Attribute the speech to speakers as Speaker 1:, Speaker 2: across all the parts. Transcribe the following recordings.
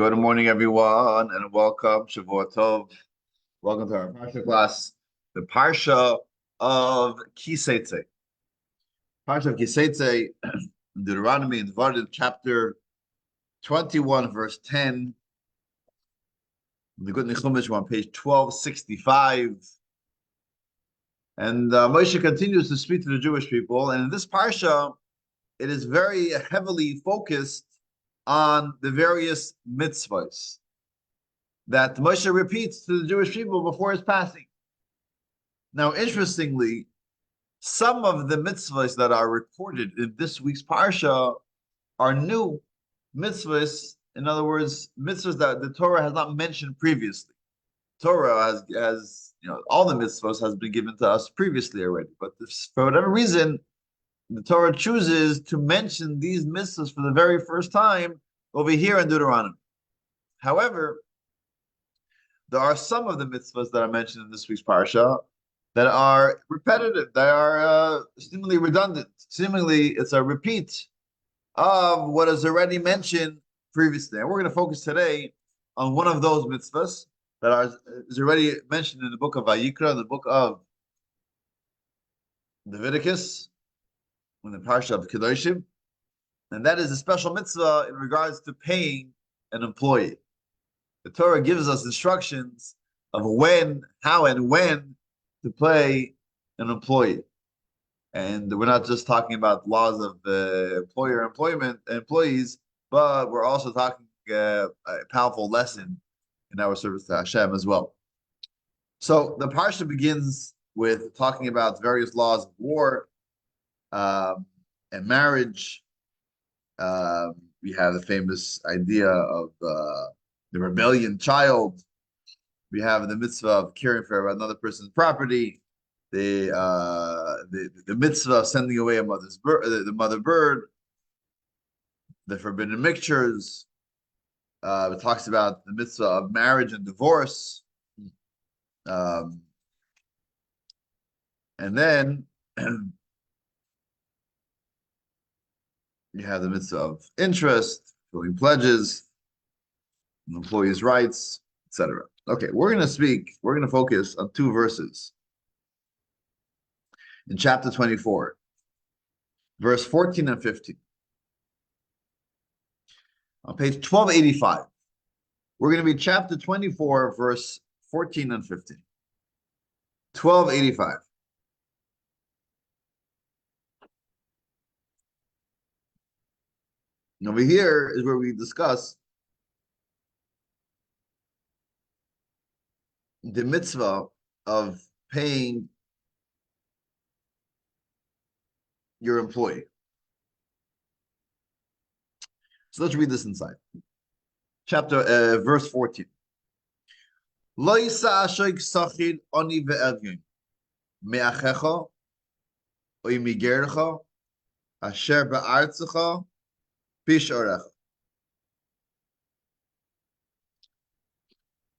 Speaker 1: Good morning, everyone, and welcome. Shavua Tov. Welcome to our Parsha class, the Parsha of Seitzei. Parsha of Seitzei, Deuteronomy, in Devarim, chapter 21, verse 10. The Good Nichumish, we're on page 1265. And Moshe continues to speak to the Jewish people. And in this Parsha, it is very heavily focused on the various mitzvahs that Moshe repeats to the Jewish people before his passing. Now, interestingly, some of the mitzvahs that are recorded in this week's Parsha are new mitzvahs. In other words, mitzvahs that the Torah has not mentioned previously. Torah has all the mitzvahs has been given to us previously already, but for whatever reason, the Torah chooses to mention these mitzvahs for the very first time over here in Deuteronomy. However, there are some of the mitzvahs that are mentioned in this week's parsha that are repetitive. They are seemingly redundant. Seemingly, it's a repeat of what is already mentioned previously. And we're going to focus today on one of those mitzvahs that is already mentioned in the book of Vayikra, the book of Leviticus, in the parsha of Kedoshim, and that is a special mitzvah in regards to paying an employee. The Torah gives us instructions of when, how, and when to pay an employee. And we're not just talking about laws of employees, but we're also talking a powerful lesson in our service to Hashem as well. So the parsha begins with talking about various laws of war and marriage. We have the famous idea of the rebellion child. We have the mitzvah of caring for another person's property. The mitzvah of sending away the mother bird. The forbidden mixtures. It talks about the mitzvah of marriage and divorce. And then you have the mitzvah of interest, filling pledges, employees' rights, etc. Okay, we're going to focus on two verses in chapter 24, verse 14 and 15. On page 1285, we're going to be chapter 24, verse 14 and 15. 1285. Over here is where we discuss the mitzvah of paying your employee. So let's read this inside. Verse 14. Lo yisa ashoik sachid oni ve'evyin me'achecha oy migercha asher ba'artzecha pishorecha.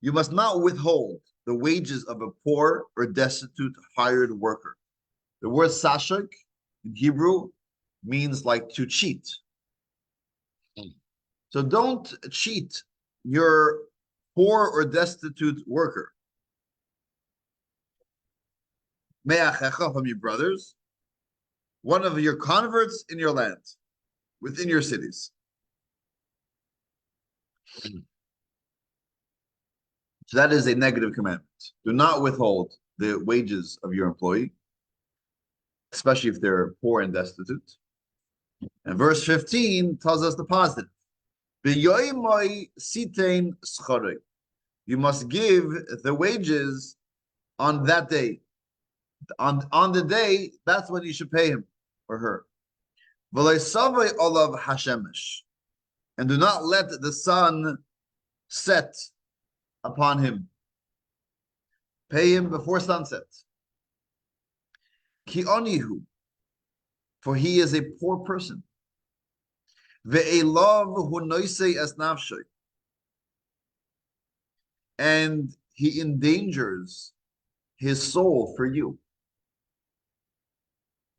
Speaker 1: You must not withhold the wages of a poor or destitute hired worker. The word sashik in Hebrew means like to cheat. So don't cheat your poor or destitute worker. Me'achecha, from your brothers, one of your converts in your land, within your cities. So that is a negative commandment. Do not withhold the wages of your employee, especially if they're poor and destitute. And verse 15 tells us the positive. You must give the wages on that day. On the day, that's when you should pay him or her. And do not let the sun set upon him. Pay him before sunset. Ki onihu, for he is a poor person. Ve'elav hu noisei es nafshay, and he endangers his soul for you.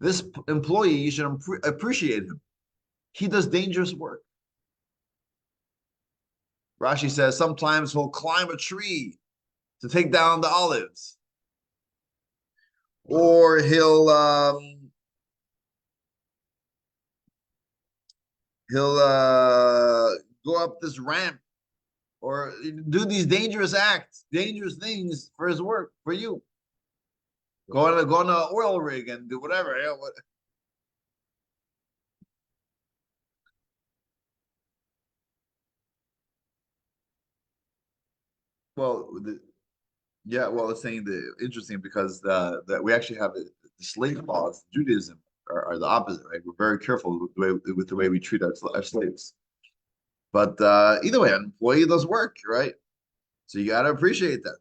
Speaker 1: This employee, you should appreciate him. He does dangerous work. Rashi says sometimes he'll climb a tree to take down the olives, or he'll go up this ramp or do these dangerous acts, dangerous things for his work, for you. Go on an oil rig and do whatever. Well, yeah, well, it's saying the interesting because that we actually have the slave laws. Judaism are the opposite, right? We're very careful with the way we treat our slaves. But either way, an employee does work, right? So you got to appreciate that.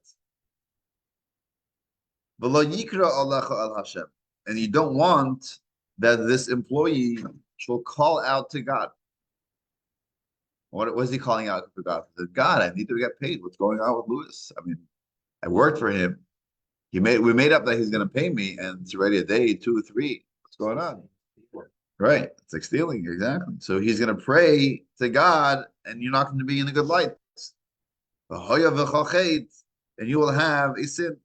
Speaker 1: V'lo yikra Alecha al Hashem, and you don't want that this employee shall call out to God. What was he calling out to God? He said, God, I need to get paid. What's going on with Lewis? I mean, I worked for him. We made up that he's going to pay me, and it's already a day, 2, 3. What's going on? Right. It's like stealing, exactly. So he's going to pray to God, and you're not going to be in a good light. And you will have a sin.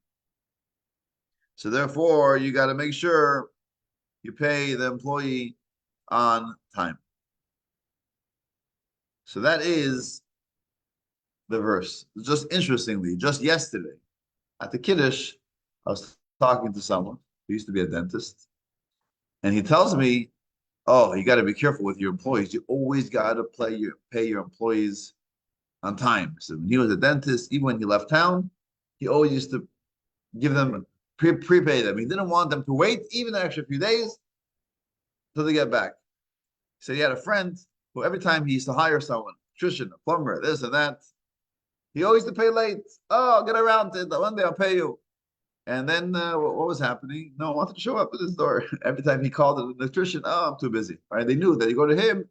Speaker 1: So therefore, you got to make sure you pay the employee on time. So that is the verse. Just interestingly, just yesterday at the Kiddush, I was talking to someone who used to be a dentist, and he tells me, "Oh, you got to be careful with your employees. You always got to pay your employees on time." So when he was a dentist, even when he left town, he always used to give them prepay them. He didn't want them to wait even an extra few days until they get back. So he had a friend who every time he used to hire someone, electrician, a plumber, this and that, he always used to pay late. Oh, I'll get around to it. One day I'll pay you. And then what was happening? No one wanted to show up at his door. Every time he called an electrician, oh, I'm too busy. Right? They knew that you go to him,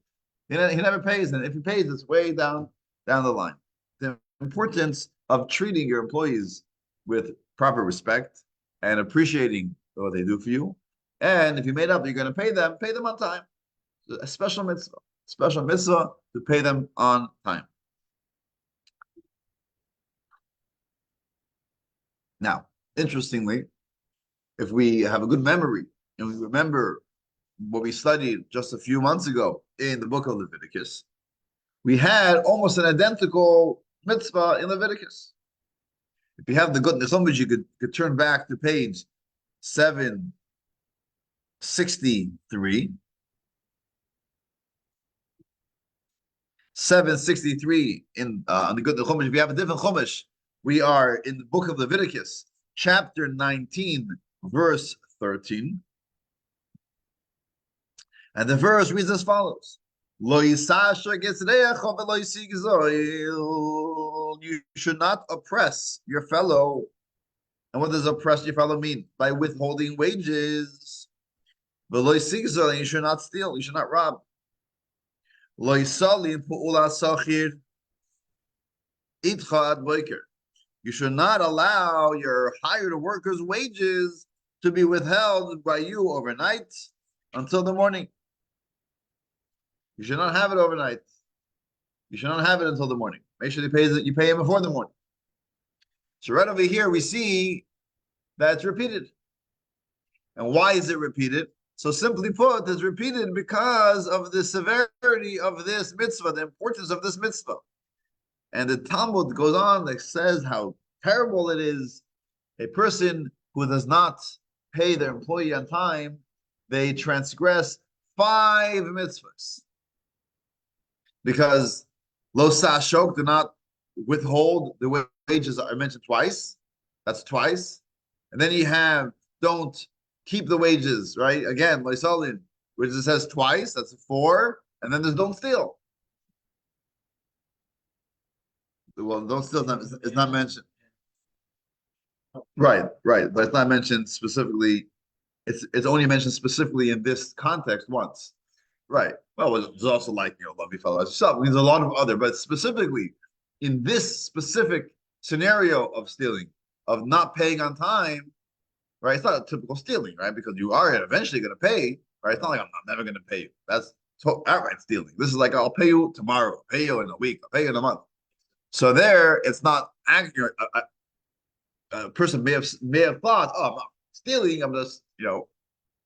Speaker 1: he never pays. And if he pays, it's way down the line. The importance of treating your employees with proper respect and appreciating what they do for you. And if you made up, you're going to pay them on time. A special mitzvah to pay them on time. Now, interestingly, if we have a good memory and we remember what we studied just a few months ago in the book of Leviticus, we had almost an identical mitzvah in Leviticus. If you have the good language, you could turn back to page 763. 763 in on the good Chumash. If you have a different Chumash, we are in the book of Leviticus, chapter 19, verse 13. And the verse reads as follows. You should not oppress your fellow. And what does oppress your fellow mean? By withholding wages. You should not steal. You should not rob. You should not allow your hired workers' wages to be withheld by you overnight until the morning. You should not have it overnight. You should not have it until the morning. Make sure you pay him before the morning. So right over here, we see that it's repeated. And why is it repeated? So simply put, it's repeated because of the severity of this mitzvah, the importance of this mitzvah. And the Talmud goes on that says how terrible it is. A person who does not pay their employee on time, they transgress 5 mitzvahs. Because lo sashok, do not withhold the wages are mentioned twice. That's twice. And then you have don't keep the wages, right? Again, Lysolin, which it says twice, that's 4, and then there's don't steal. Well, don't steal is not mentioned. Right, but it's not mentioned specifically. It's only mentioned specifically in this context once. Right. Well, it's also like, love your fellow as yourself. There's a lot of other, but specifically in this specific scenario of stealing, of not paying on time, right? It's not a typical stealing, right? Because you are eventually going to pay, right? It's not like I'm never going to pay you. That's outright stealing. This is like, I'll pay you tomorrow, I'll pay you in a week, I'll pay you in a month. So there, it's not accurate. A person may have thought, oh, I'm not stealing. I'm just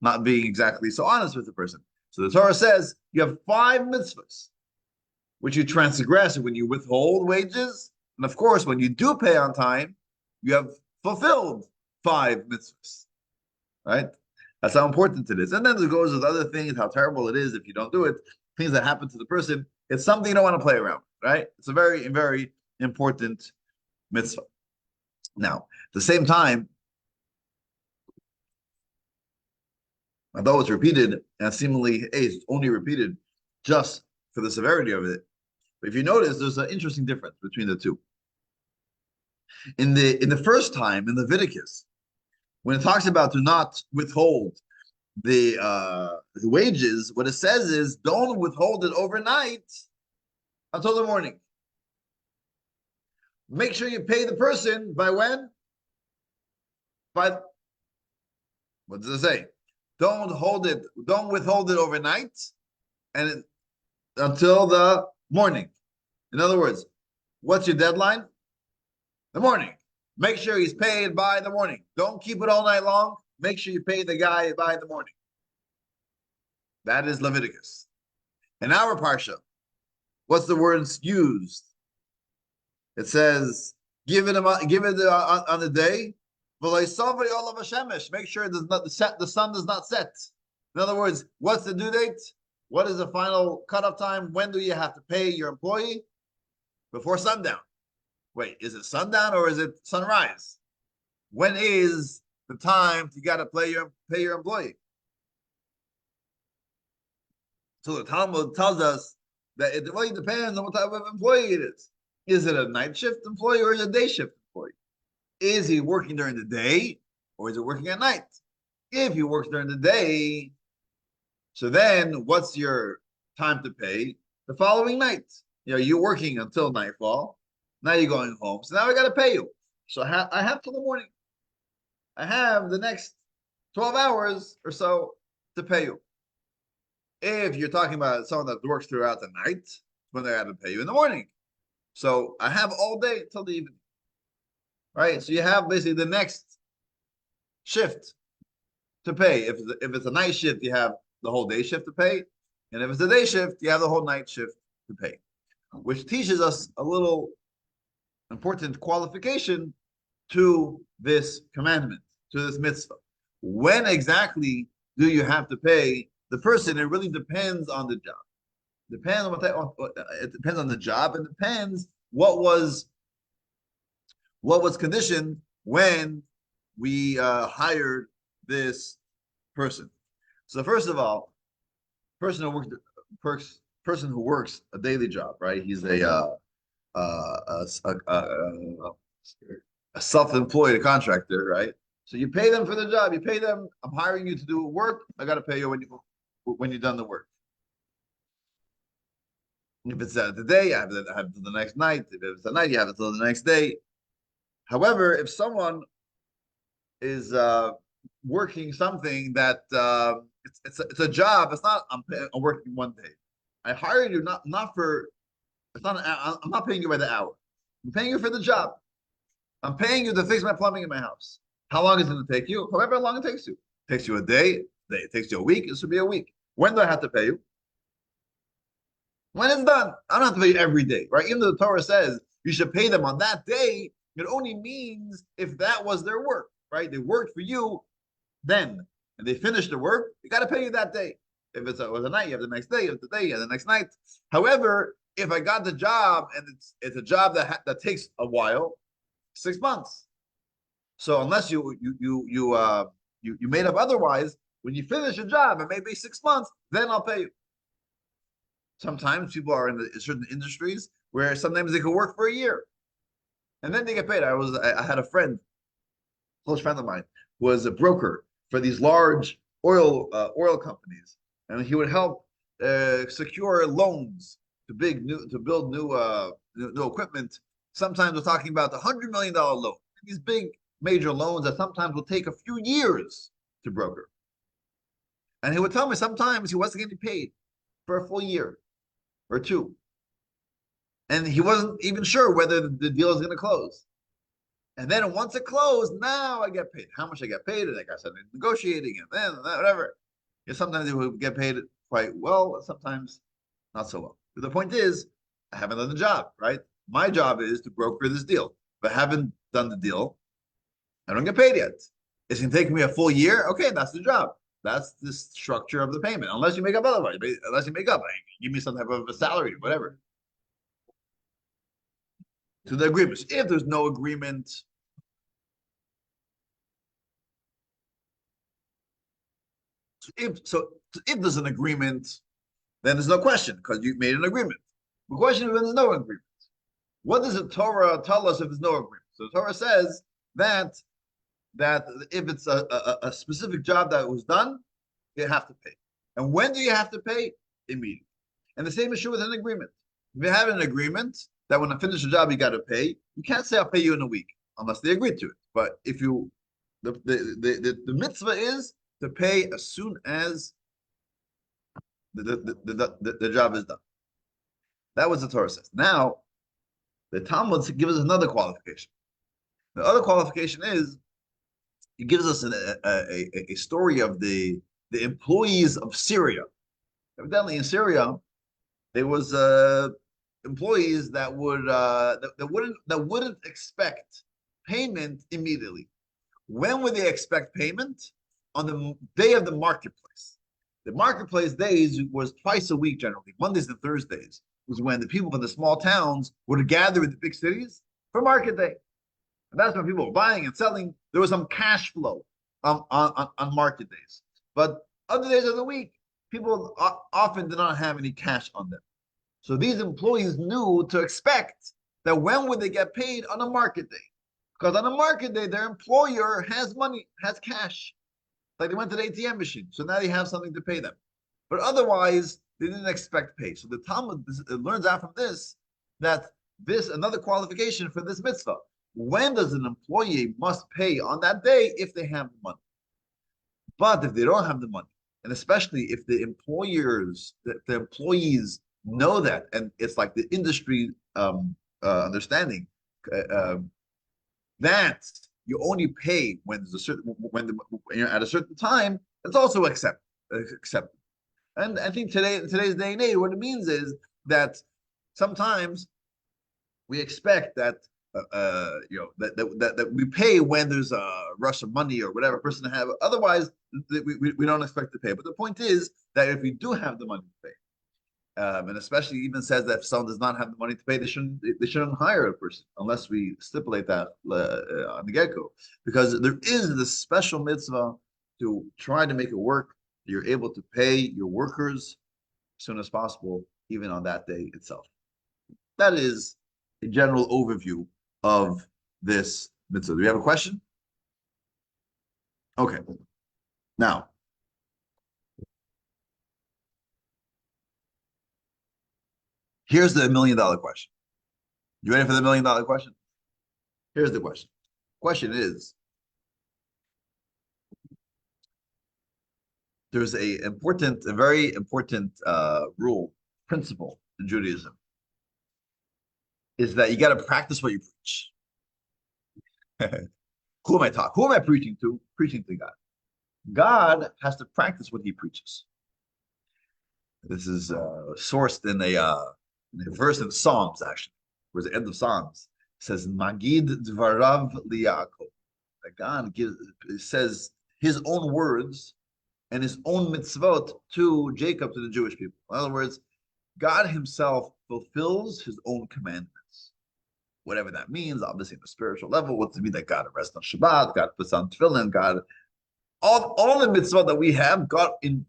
Speaker 1: not being exactly so honest with the person. So the Torah says you have 5 mitzvahs which you transgress when you withhold wages, and of course when you do pay on time, you have fulfilled 5 mitzvahs. Right? That's how important it is. And then it goes with other things, how terrible it is if you don't do it, things that happen to the person. It's something you don't want to play around, right? It's a very, very important mitzvah. Now, at the same time, although it's repeated and seemingly it's only repeated just for the severity of it, but if you notice, there's an interesting difference between the two. In the first time in Leviticus, when it talks about to not withhold the wages, what it says is don't withhold it overnight until the morning. Make sure you pay the person by when? By what does it say? Don't withhold it overnight and until the morning. In other words, what's your deadline? The morning. Make sure he's paid by the morning. Don't keep it all night long. Make sure you pay the guy by the morning. That is Leviticus. In our Parsha, what's the words used? It says, give it on the day. Make sure the sun does not set. In other words, what's the due date? What is the final cutoff time? When do you have to pay your employee? Before sundown. Wait, is it sundown or is it sunrise? When is the time you got to pay your employee? So the Talmud tells us that it really depends on what type of employee it is. Is it a night shift employee or is it a day shift employee? Is he working during the day or is he working at night? If he works during the day, so then what's your time to pay? The following night. You're working until nightfall. Now you're going home. So now I got to pay you. So I have till the morning. I have the next 12 hours or so to pay you. If you're talking about someone that works throughout the night, when they have to pay you in the morning. So I have all day till the evening. Right? So you have basically the next shift to pay. If it's a night shift, you have the whole day shift to pay. And if it's a day shift, you have the whole night shift to pay. Which teaches us a little important qualification to this commandment, to this mitzvah. When exactly do you have to pay the person? It really depends on the job. Depends on it depends on the job, and depends what was conditioned when we hired this person. So first of all, person who works a daily job, right? He's a self-employed contractor, right? So you pay them for the job. You pay them. I'm hiring you to do work. I got to pay you when you're done the work. If it's the day, I have it till the next night. If it's the night, you have it till the next day. However, if someone is working something that it's a job, it's not I'm working one day. I hired you not for. It's not. I'm not paying you by the hour. I'm paying you for the job. I'm paying you to fix my plumbing in my house. How long is it going to take you? However long it takes you. It takes you a day. It takes you a week. It should be a week. When do I have to pay you? When it's done. I don't have to pay you every day, right? Even though the Torah says you should pay them on that day, it only means if that was their work, right? They worked for you then, and they finished the work. You got to pay you that day. If it was a night, you have the next day. If it's the day, you have the next night. However, if I got the job and it's a job that takes a while, 6 months. So unless you made up otherwise, when you finish a job, it may be 6 months, then I'll pay you. Sometimes people are in certain industries where sometimes they could work for a year, and then they get paid. I had a close friend of mine, who was a broker for these large oil companies, and he would help secure loans to build new equipment. Sometimes we're talking about $100 million loan. These big major loans that sometimes will take a few years to broker. And he would tell me sometimes he wasn't getting paid for a full year or two. and he wasn't even sure whether the deal is going to close. And then once it closed, now I get paid. How much I get paid? And like I said, negotiating and then whatever. Yeah, sometimes they will get paid quite well, sometimes not so well. But the point is, I haven't done the job, right? My job is to broker this deal. But I haven't done the deal, I don't get paid yet. It's going to take me a full year. Okay, that's the job. That's the structure of the payment. Unless you make up otherwise, unless you make up, like, give me some type of a salary, whatever. To the agreements. If there's no agreement, if there's an agreement, then there's no question because you made an agreement. The question is when there's no agreement. What does the Torah tell us if there's no agreement? So the Torah says that if it's a specific job that was done, you have to pay. And when do you have to pay? Immediately. And the same is true with an agreement. If you have an agreement that when I finish the job, you got to pay, you can't say I'll pay you in a week unless they agree to it. But if you, the mitzvah is to pay as soon as the job is done. That was the Torah says. Now, the Talmud gives us another qualification. The other qualification is it gives us a story of the employees of Syria. Evidently, in Syria, there was employees that wouldn't expect payment immediately. When would they expect payment? On the day of the marketplace. The marketplace days was twice a week generally, Mondays and Thursdays was when the people in the small towns would gather in the big cities for market day. And that's when people were buying and selling. There was some cash flow on market days. But other days of the week, people often did not have any cash on them. So these employees knew to expect that when would they get paid on a market day? Because on a market day, their employer has money, has cash. Like they went to the ATM machine. So now they have something to pay them. But otherwise, they didn't expect pay. So the Talmud learns out from this that this another qualification for this mitzvah. When does an employee must pay on that day if they have the money? But if they don't have the money, and especially if the employees know that, and it's like the industry understanding that you only pay when there's a certain when you're at a certain time, it's also accepted. And I think in today's day and age, what it means is that sometimes we expect that that we pay when there's a rush of money or whatever person to have. Otherwise, we don't expect to pay. But the point is that if we do have the money to pay, and especially even says that if someone does not have the money to pay, they shouldn't hire a person unless we stipulate that on the get-go, because there is this special mitzvah to try to make it work. You're able to pay your workers as soon as possible, even on that day itself. That is a general overview of this mitzvah. Do we have a question? Okay. Now, here's the $1 million question. You ready for the $1 million question? Here's the question. Question is, there's a very important principle in Judaism, is that you got to practice what you preach. Who am I talking? Who am I preaching to? Preaching to God. God has to practice what he preaches. This is sourced in a verse in Psalms, actually, where the end of Psalms it says, Magid dvarav liYaakov. That God says his own words and his own mitzvot to Jacob, to the Jewish people. In other words, God himself fulfills his own commandments. Whatever that means, obviously on the spiritual level, what's it mean that God rests on Shabbat, God puts on tefillin, God, all the mitzvot that we have, God in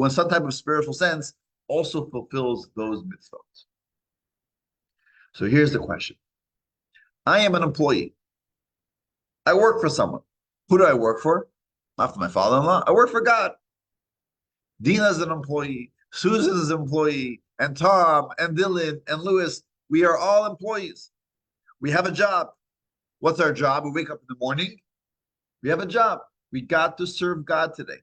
Speaker 1: some type of spiritual sense also fulfills those mitzvot. So here's the question. I am an employee. I work for someone. Who do I work for? Not for my father-in-law. I work for God. Dina's an employee. Susan is an employee. And Tom and Dylan and Lewis, we are all employees. We have a job. What's our job? We wake up in the morning. We have a job. We got to serve God today.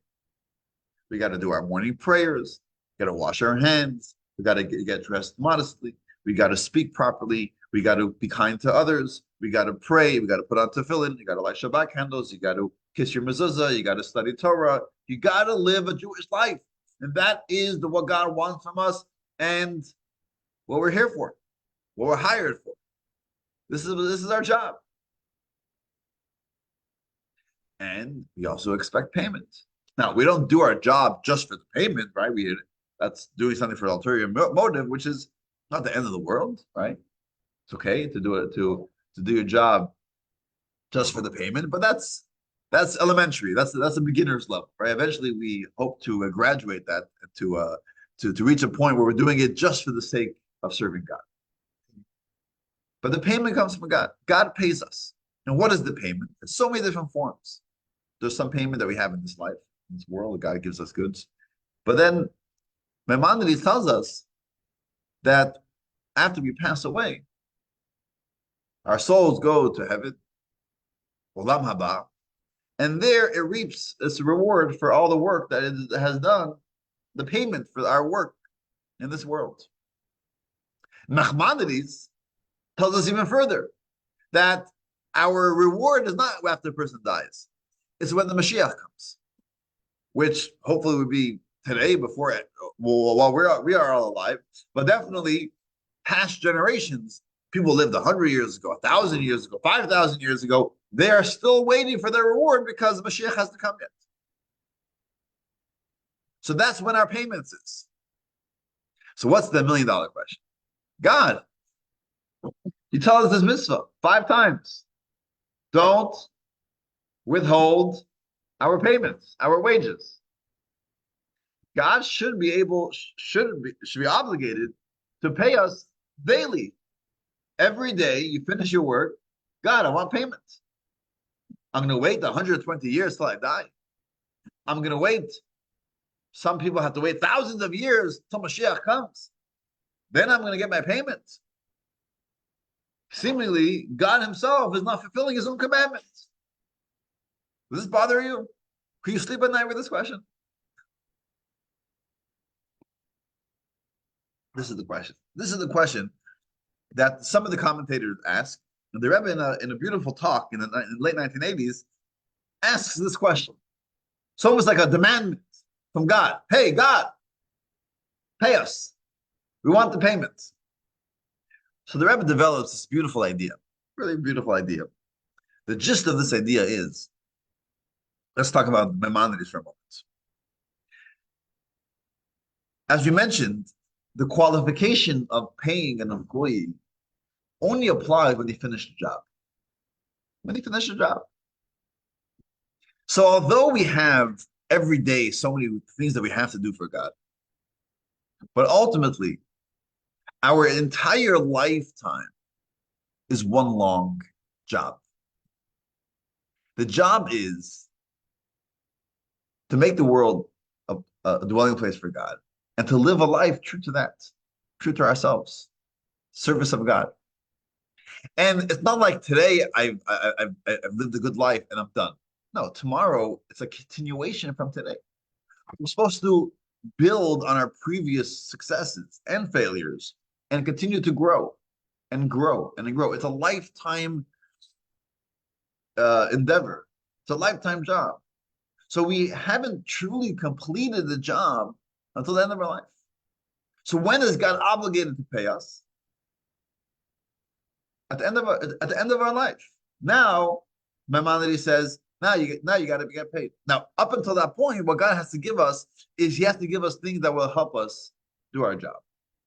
Speaker 1: We got to do our morning prayers. We got to wash our hands. We got to get dressed modestly. We got to speak properly. We got to be kind to others. We got to pray. We got to put on tefillin. You got to light Shabbat candles. You got to kiss your mezuzah. You got to study Torah. You got to live a Jewish life. And that is what God wants from us and what we're here for, what we're hired for. This is our job. And we also expect payment. Now, we don't do our job just for the payment, right? That's doing something for ulterior motive, which is not the end of the world, right? It's okay to do it to do your job just for the payment, but that's elementary. That's a beginner's level, right? Eventually, we hope to graduate that to reach a point where we're doing it just for the sake of serving God. But the payment comes from God. God pays us. And what is the payment? There's so many different forms. There's some payment that we have in this life, in this world. God gives us goods. But then Maimonides tells us that after we pass away, our souls go to heaven, Olam Haba, and there it reaps its reward for all the work that it has done, the payment for our work in this world. Maimonides tells us even further that our reward is not after the person dies. It's when the Mashiach comes, which hopefully would be today before it, while we are all alive, but definitely past generations, people lived 100 years ago, 1,000 years ago, 5,000 years ago, they are still waiting for their reward because the Mashiach hasn't come yet. So that's when our payments is. So what's the $1 million question? God, He tells us this mitzvah 5 times. Don't withhold our payments, our wages. God should be obligated to pay us daily. Every day you finish your work, God, I want payment. I'm going to wait 120 years till I die. I'm going to wait. Some people have to wait thousands of years till Mashiach comes. Then I'm going to get my payment. Seemingly, God himself is not fulfilling his own commandments. Does this bother you? Can you sleep at night with this question? This is the question. This is the question that some of the commentators ask. And the Rebbe, in a beautiful talk in the late 1980s, asks this question. It's almost like a demand from God. Hey, God, pay us. We want the payments. So the Rebbe develops this beautiful idea, really beautiful idea. The gist of this idea is, let's talk about Maimonides for a moment. As we mentioned, the qualification of paying an employee only applies when they finish the job. When they finish the job. So although we have every day so many things that we have to do for God, but ultimately, our entire lifetime is one long job. The job is to make the world a dwelling place for God and to live a life true to that, true to ourselves, service of God. And it's not like today I've lived a good life and I'm done. No, tomorrow it's a continuation from today. We're supposed to build on our previous successes and failures and continue to grow and grow and grow. It's a lifetime endeavor. It's a lifetime job. So we haven't truly completed the job until the end of our life. So when is God obligated to pay us? At the end of our life. Now, Maimonides says, now you got to get paid. Now, up until that point, what God has to give us is He has to give us things that will help us do our job.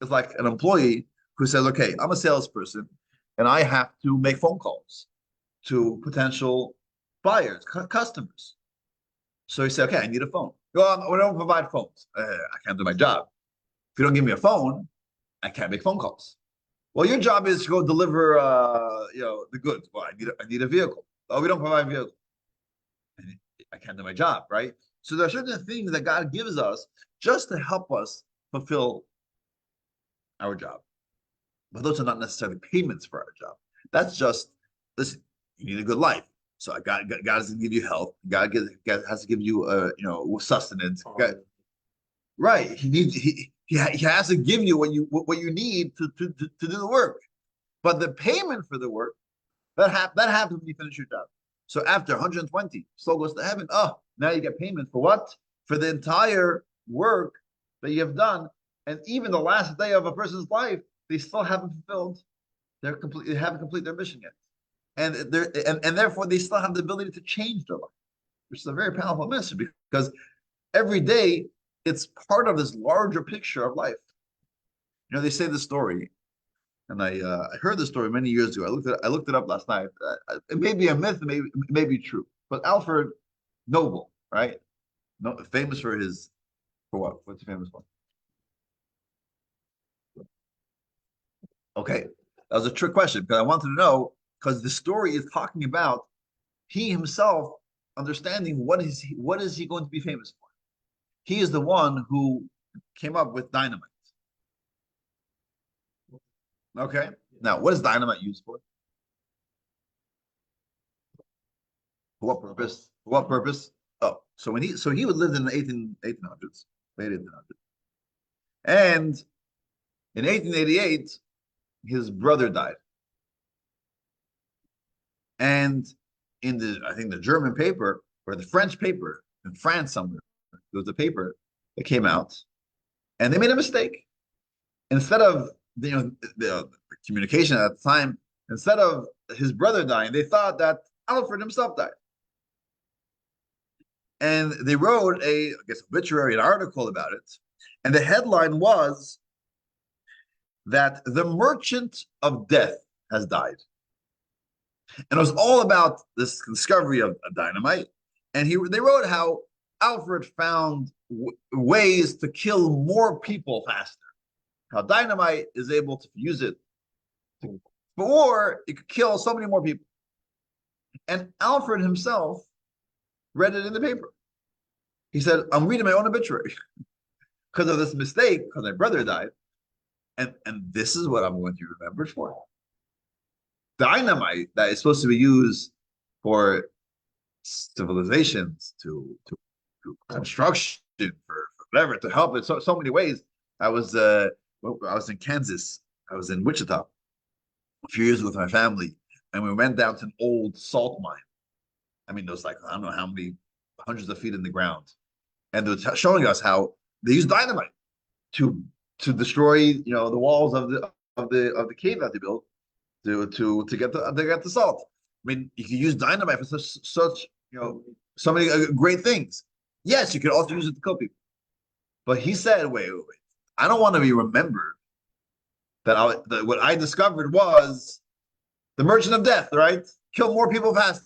Speaker 1: It's like an employee who says, "Okay, I'm a salesperson, and I have to make phone calls to potential buyers, customers." So he said, "Okay, I need a phone." Well, we don't provide phones. I can't do my job. If you don't give me a phone, I can't make phone calls. Well, your job is to go deliver, the goods. Well, I need a vehicle. Oh, we don't provide a vehicle. I can't do my job, right? So there are certain things that God gives us just to help us fulfill our job. But those are not necessarily payments for our job. That's just, listen, you need a good life. So God has to give you health. God has to give you, sustenance. God, right? He he has to give you what you need to do the work. But the payment for the work that happens when you finish your job. So after 120, soul goes to heaven. Oh, now you get payment for what? For the entire work that you have done. And even the last day of a person's life, they still haven't fulfilled they haven't completed their mission yet. And therefore they still have the ability to change their life, which is a very powerful message because every day it's part of this larger picture of life. They say the story, and I heard the story many years ago. I looked it up last night. It may be a myth, it may be true. But Alfred Nobel, right? No, famous for what? What's he famous for? Okay, that was a trick question because I wanted to know because the story is talking about he himself understanding what is he going to be famous for. He is the one who came up with dynamite. Okay, now what is dynamite used for? For what purpose? For what purpose? Oh, so he would live in the 1800s, late 1800s, and in 1888 his brother died, and in I think the German paper or the French paper in France somewhere, there was a paper that came out, and they made a mistake. Instead of the communication at the time, instead of his brother dying, they thought that Alfred himself died. And they wrote I guess, obituary, an article about it. And the headline was that the merchant of death has died. And it was all about this discovery of dynamite. And they wrote how Alfred found ways to kill more people faster. How dynamite is able to use it, or it could kill so many more people. And Alfred himself read it in the paper. He said, I'm reading my own obituary because of this mistake, because my brother died. And this is what I'm going to be remembered for. Dynamite that is supposed to be used for civilizations, to construction, for whatever, to help in so many ways. I was in Kansas. I was in Wichita a few years with my family, and we went down to an old salt mine. I mean, there was like, I don't know how many hundreds of feet in the ground. And they were showing us how they use dynamite to destroy, the walls of the cave that they built to get the salt. I mean, you can use dynamite for such so many great things. Yes, you could also use it to kill people. But he said, wait. I don't want to be remembered that what I discovered was the merchant of death, right? Kill more people faster.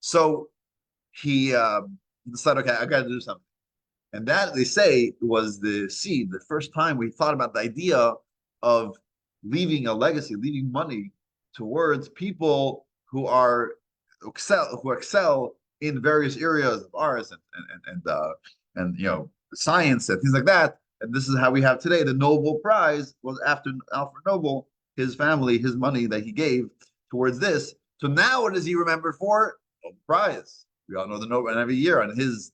Speaker 1: So he decided, okay, I got to do something. And that, they say, was the seed, the first time we thought about the idea of leaving a legacy, leaving money towards people who excel in various areas of arts and science and things like that. And this is how we have today. The Nobel Prize was after Alfred Nobel, his family, his money that he gave towards this. So now what is he remembered for? Nobel Prize. We all know the Nobel, and every year on his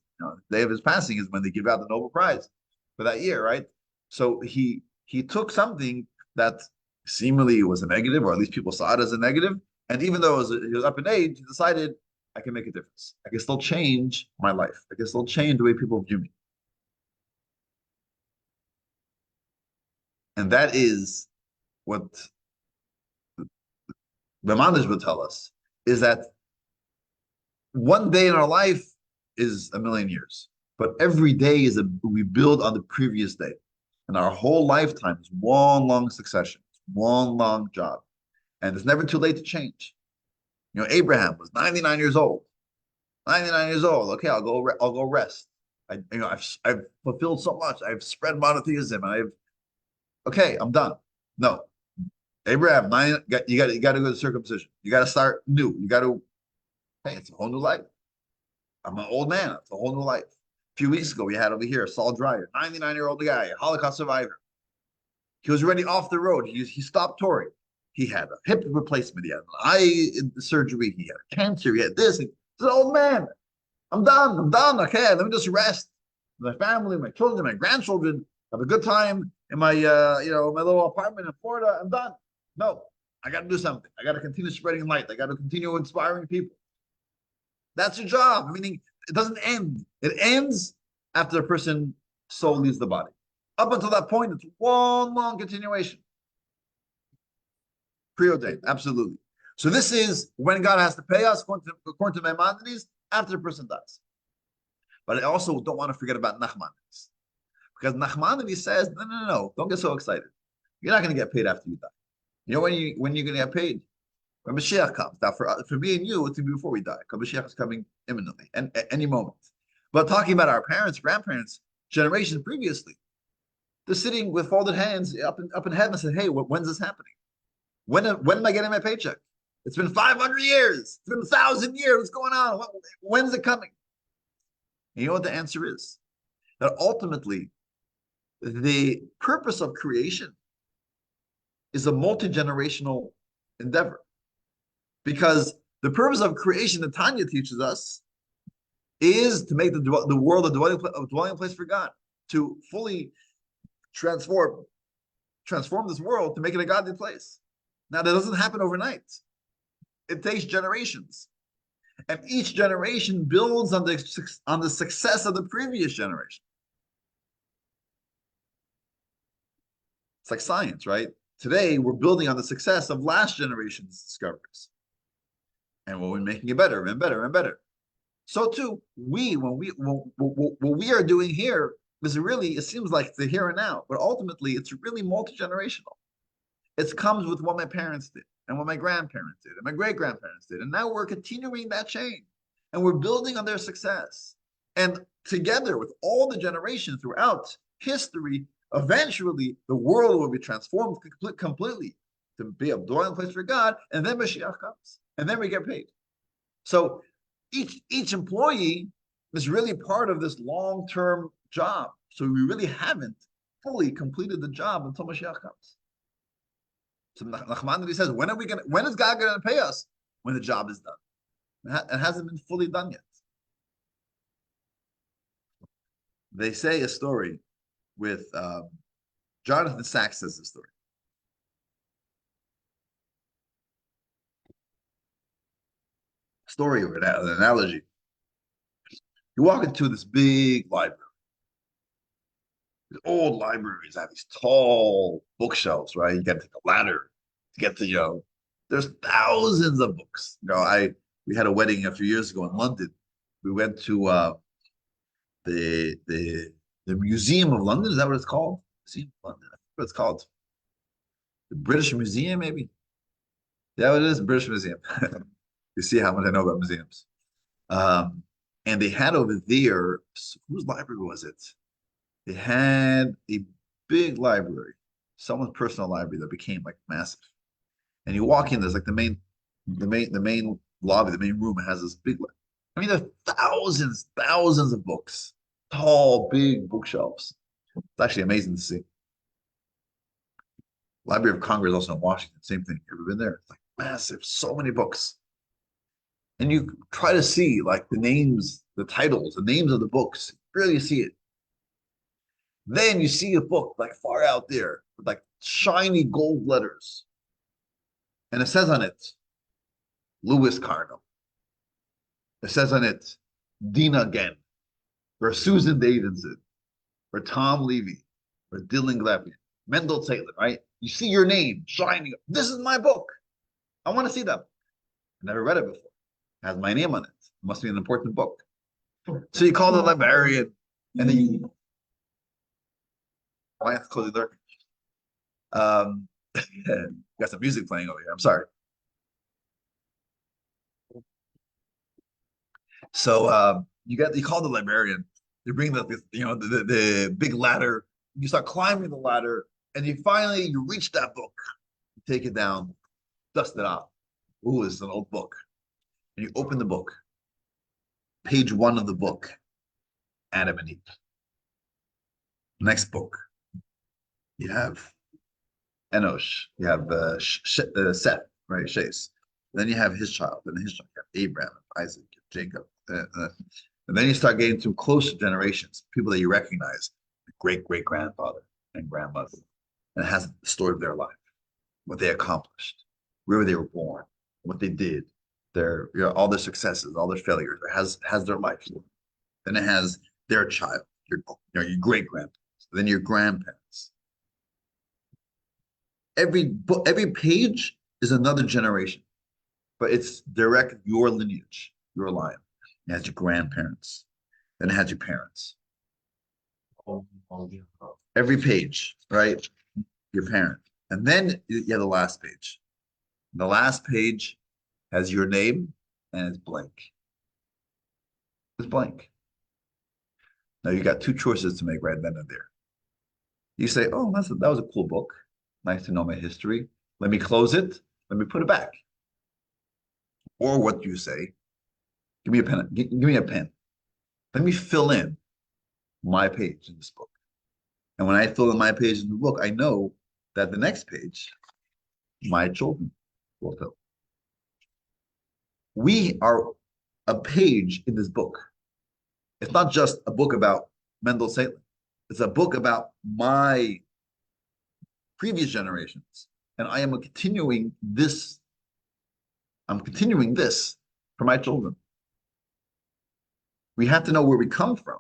Speaker 1: day of his passing is when they give out the Nobel Prize for that year, right? So he took something that seemingly was a negative, or at least people saw it as a negative, and even though he was up in age, he decided, I can make a difference. I can still change my life. I can still change the way people view me. And that is what the Maharaj would tell us, is that one day in our life is a million years, but every day we build on the previous day. And our whole lifetime is one long succession, one long job. And it's never too late to change. Abraham was 99 years old. 99 years old. Okay, I'll go rest. I've fulfilled so much. I've spread monotheism. Okay, I'm done. No, Abraham, you got to go to circumcision. You got to start new. You got to. Hey, it's a whole new life. I'm an old man. It's a whole new life. A few weeks ago, we had over here Saul Dreyer, 99-year-old guy, Holocaust survivor. He was already off the road. He stopped touring. He had a hip replacement. He had an eye surgery. He had cancer. He had this. He's an old man. I'm done. Okay, let me just rest. My family, my children, my grandchildren. Have a good time in my my little apartment in Florida. I'm done. No, I got to do something. I got to continue spreading light. I got to continue inspiring people. That's your job. Meaning, it doesn't end. It ends after the person's soul leaves the body. Up until that point, it's one long continuation. Preordained, absolutely. So this is when God has to pay us, according to Maimonides, after the person dies. But I also don't want to forget about Nachmanides. Because Nachmanides says, no, don't get so excited. You're not going to get paid after you die. You know when you're going to get paid? When Mashiach comes. Now, for me and you, it's going to be before we die, because Mashiach is coming imminently, and at any moment. But talking about our parents, grandparents, generations previously, they're sitting with folded hands up in heaven and say, hey, when's this happening? When am I getting my paycheck? It's been 500 years. It's been 1,000 years. What's going on? When's it coming? And you know what the answer is? That ultimately, the purpose of creation is a multi-generational endeavor. Because the purpose of creation, that Tanya teaches us, is to make the world a dwelling place for God, to fully transform this world to make it a godly place. Now, that doesn't happen overnight. It takes generations. And each generation builds on the success of the previous generation. It's like science, right? Today, we're building on the success of last generation's discoveries. And we're making it better and better and better. So too, what we are doing here is really, it seems like the here and now, but ultimately it's really multi-generational. It comes with what my parents did, and what my grandparents did, and my great-grandparents did. And now we're continuing that chain, and we're building on their success. And together with all the generations throughout history, eventually the world will be transformed completely to be a dwelling place for God, and then Mashiach comes, and then we get paid. So each employee is really part of this long-term job. So we really haven't fully completed the job until Mashiach comes. So Nachmanides says, when is God going to pay us? When the job is done. It hasn't been fully done yet. They say a story with Jonathan Sachs says this story. Story or an analogy. You walk into this big library. These old libraries have these tall bookshelves, right? You got to take a ladder to get to, there's thousands of books. We had a wedding a few years ago in London. We went to the Museum of London. Is that what it's called? Museum of London. I forget what it's called. The British Museum, maybe? Yeah, it is British Museum. You see how much I know about museums. And they had over there, whose library was it? They had a big library, someone's personal library that became like massive. And you walk in, there's like the main lobby, the main room has this big. I mean, there are thousands of books, tall, big bookshelves. It's actually amazing to see. Library of Congress also in Washington, same thing. Ever been there? It's like massive, so many books. And you try to see like the names, the titles, the names of the books. Really see it. Then you see a book like far out there with like shiny gold letters. And it says on it, Lewis Carnell. It says on it, Dina Gen, or Susan Davidson, or Tom Levy, or Dylan Glavin, Mendel Taylor, right? You see your name shining. This is my book. I want to see that book. I never read it before. It has my name on it. It must be an important book. So you call the librarian, and then you I have to close the door. Got some music playing over here. I'm sorry. So you call the librarian. You bring the big ladder. You start climbing the ladder, and you reach that book. You take it down, dust it off. Ooh, it's an old book. And you open the book. Page 1 of the book, Adam and Eve. Next book. You have Enosh, you have Seth, right? Shase. Then you have his child, and his child, you have Abraham, Isaac, Jacob. And then you start getting to closer generations, people that you recognize. great-great-grandfather and grandmother, and it has the story of their life, what they accomplished, where they were born, what they did, their all their successes, all their failures. It has their life. Then it has their child, your great grandparents, then your grandparents. Every page is another generation, but it's direct your lineage, your line. It has your grandparents, then it has your parents. Every page, right? Your parent. And then you have the last page. The last page has your name and it's blank. It's blank. Now you got two choices to make right then and there. You say, oh, that was a cool book. Nice to know my history. Let me close it. Let me put it back. Or what do you say? Give me a pen. Give me a pen. Let me fill in my page in this book. And when I fill in my page in the book, I know that the next page, my children will fill. We are a page in this book. It's not just a book about Mendel Seitzei. It's a book about my previous generations. And I am continuing this. I'm continuing this for my children. We have to know where we come from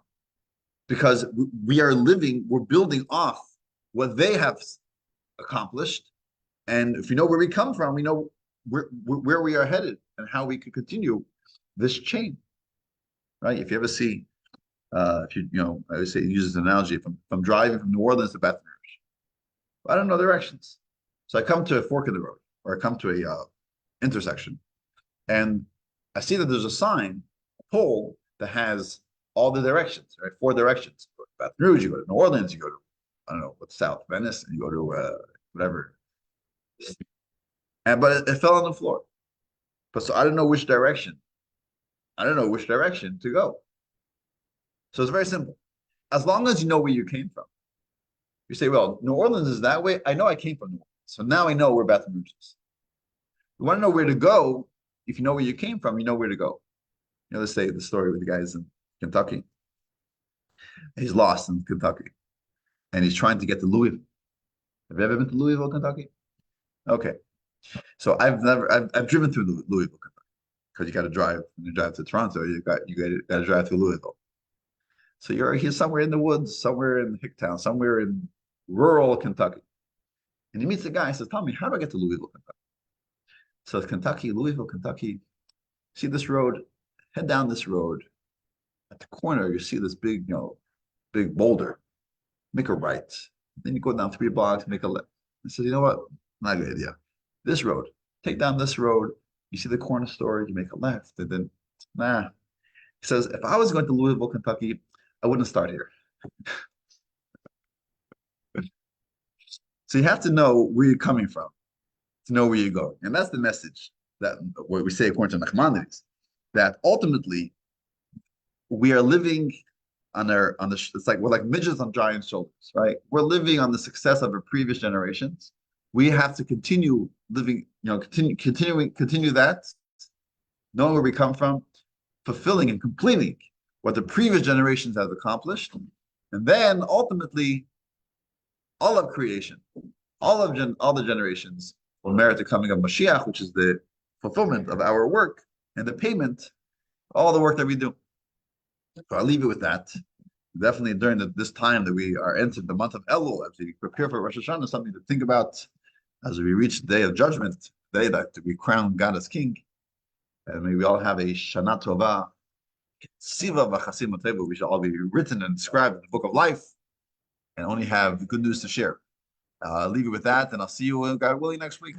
Speaker 1: because we are living, we're building off what they have accomplished. And if we know where we come from, we know where we are headed and how we could continue this chain, right? If you ever see, if you know, I would say use this analogy, if I'm driving from New Orleans to Baton Rouge, I don't know directions. So I come to a fork in the road or I come to a intersection and I see that there's a sign, a pole that has all the directions, right? 4 directions. You go to Baton Rouge, you go to New Orleans, you go to, I don't know, what's South Venice, and you go to whatever. But it fell on the floor. But so I don't know which direction. I don't know which direction to go. So it's very simple. As long as you know where you came from. You say, well, New Orleans is that way. I know I came from New Orleans. So now I know where Baton Rouge is. You want to know where to go. If you know where you came from, you know where to go. You know, let's say the story with the guys in Kentucky. He's lost in Kentucky. And he's trying to get to Louisville. Have you ever been to Louisville, Kentucky? Okay. So I've driven through Louisville, Kentucky. Because you got to drive. When you drive to Toronto, you got to drive through Louisville. So he's somewhere in the woods, somewhere in Hicktown, somewhere in rural Kentucky. And he meets a guy and says, tell me, how do I get to Louisville, Kentucky? So it's Kentucky, Louisville, Kentucky. See this road? Head down this road. At the corner, you see this big, big boulder. Make a right. Then you go down 3 blocks, make a left. I said, you know what? Not a good idea. This road. Take down this road. You see the corner store, you make a left. And then, nah. He says, if I was going to Louisville, Kentucky, I wouldn't start here. So you have to know where you're coming from to know where you're going. And that's the message that what we say according to Nachmanides, that ultimately we are living on the it's like we're like midgets on giant shoulders, right? We're living on the success of our previous generations. We have to continue living, continue that, knowing where we come from, fulfilling and completing what the previous generations have accomplished, and then ultimately, all of creation, all the generations will merit the coming of Mashiach, which is the fulfillment of our work and the payment, all the work that we do. So I'll leave it with that. Definitely during this time that we are entering the month of Elul, as we prepare for Rosh Hashanah, something to think about as we reach the day of judgment, the day that we crown God as King. And may we all have a Shana Tova, Siva V'Chasim Teva. We shall all be written and inscribed in the book of life, and only have good news to share. I'll leave it with that, and I'll see you, God willing, next week.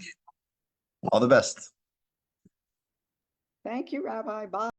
Speaker 1: All the best.
Speaker 2: Thank you, Rabbi. Bye.